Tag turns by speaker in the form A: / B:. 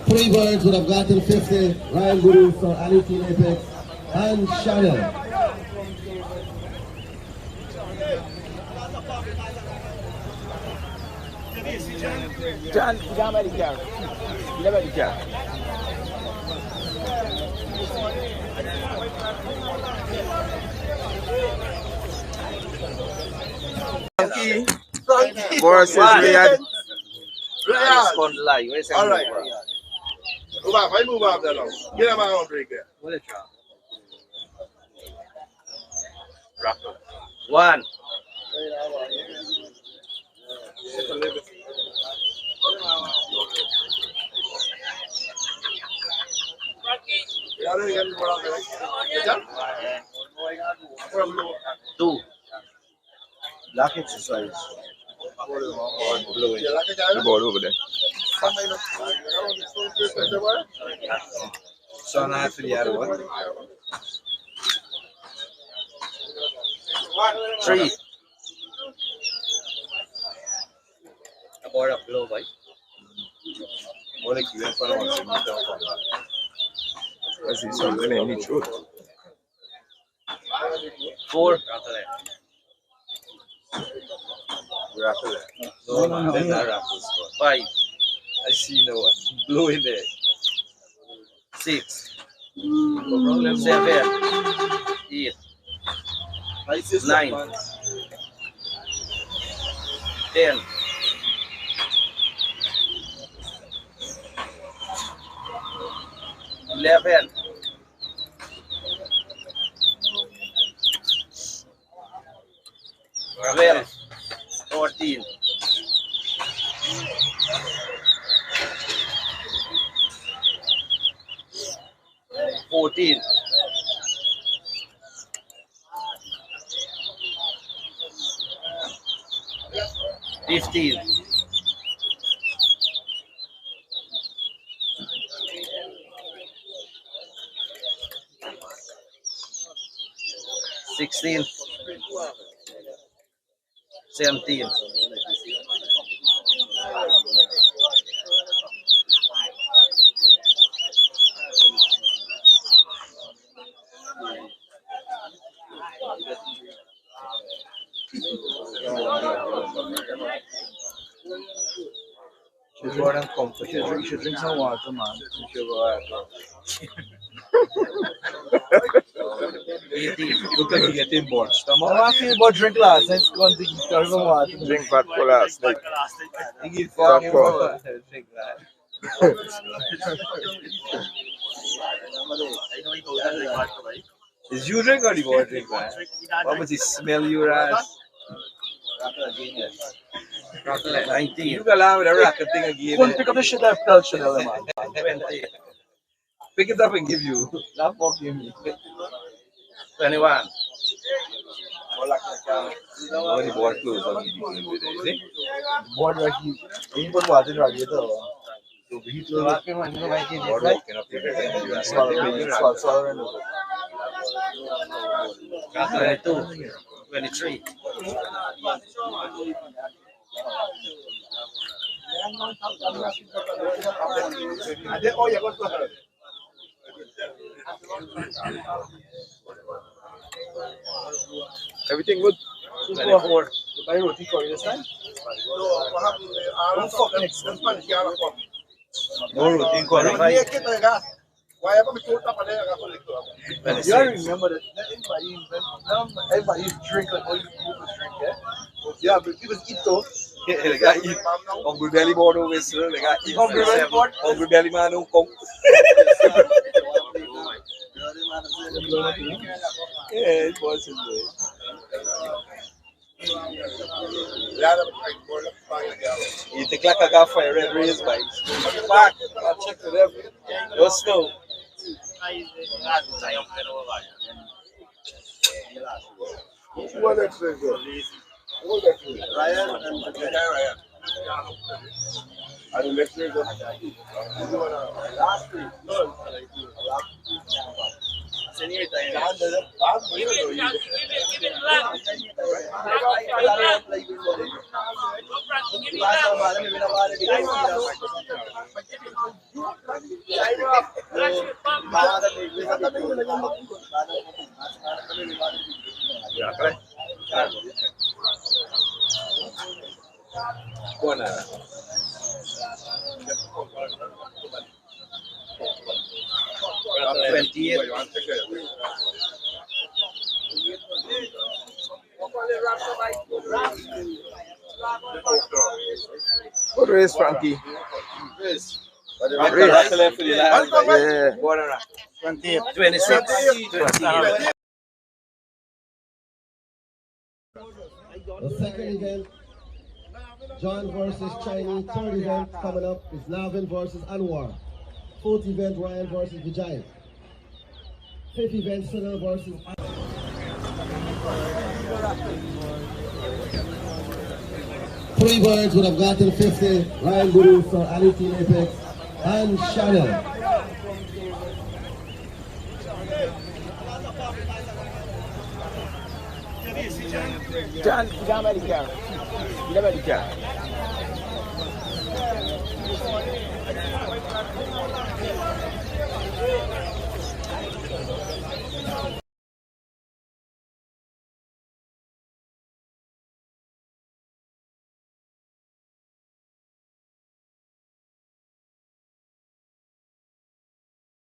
A: Three birds would have gotten 50. Ryan Guru for Ali Team Apex and Shannon.
B: John, you got the car. You got the car.
C: Frankie versus REYAD.
B: All right.
C: Move up there now. Get him out break there.
B: One. Two.
D: Lock exercise.
C: The ball over there.
D: So now for the other one.
B: Three. A board of blow, boy.
D: What like you went for one.
C: I see something in each road.
B: Four.
D: Raffle. No, that's not raffle score.
B: Five.
D: I see no one. Blow in there.
B: Six. Seven. Eight. Nine. 10. 11. 12. 14. 14. 15. 16. 17.
D: You should drink some water, man. You should go out.
B: 18.
D: Look like you're getting bunched. I'm not feel about drink last night. It's going to drink some water.
C: Drink vodka last night.
D: You give fucking water. Drink that. Is you drink or the boy drink, man? What was he smell your ass?
B: 19.
D: You got along with a racket thing again.
B: Couldn't pick up the shit I've felt, Chanel, man. 20.
D: Pick it up and give you. Not fucking me.
B: 21.
D: When the board closed on me, with it, is it?
B: Board right here. You put water in the radiator. So heat will
D: Board walking up here. You are
B: swallow. 22. 23.
C: 'Everything good?
B: 24.
D: You buy roti for this time?
C: Don't fucking expensive.
D: No roti for it.
B: 25.
C: Why ever we told up there?
D: You gotta remember that everybody drink like all you people drink, yeah? Yeah, but people eat though. They got eat. Hungry belly board over here, they got eat. Hungry belly board? Hungry belly man don't come. Yeah, it was in there. You think like I got for a red race bike. Back, I checked it every. Your snow.
C: What that is? What that is?
B: Ryan and
C: Ryan. And the next year, last week. No,
D: Buona.
B: Good race, Frankie.
D: Race.
B: Race. Yeah.
D: 26.
A: The second event, John versus Chinese. Third event coming up is Navin versus Anwar. Fourth event, Ryan versus Vijay. Fifth event, Sunil versus... Three birds would have gotten 50. Ryan Guru for Ali Team Apex and Shannon.
B: John, by the car. By the car.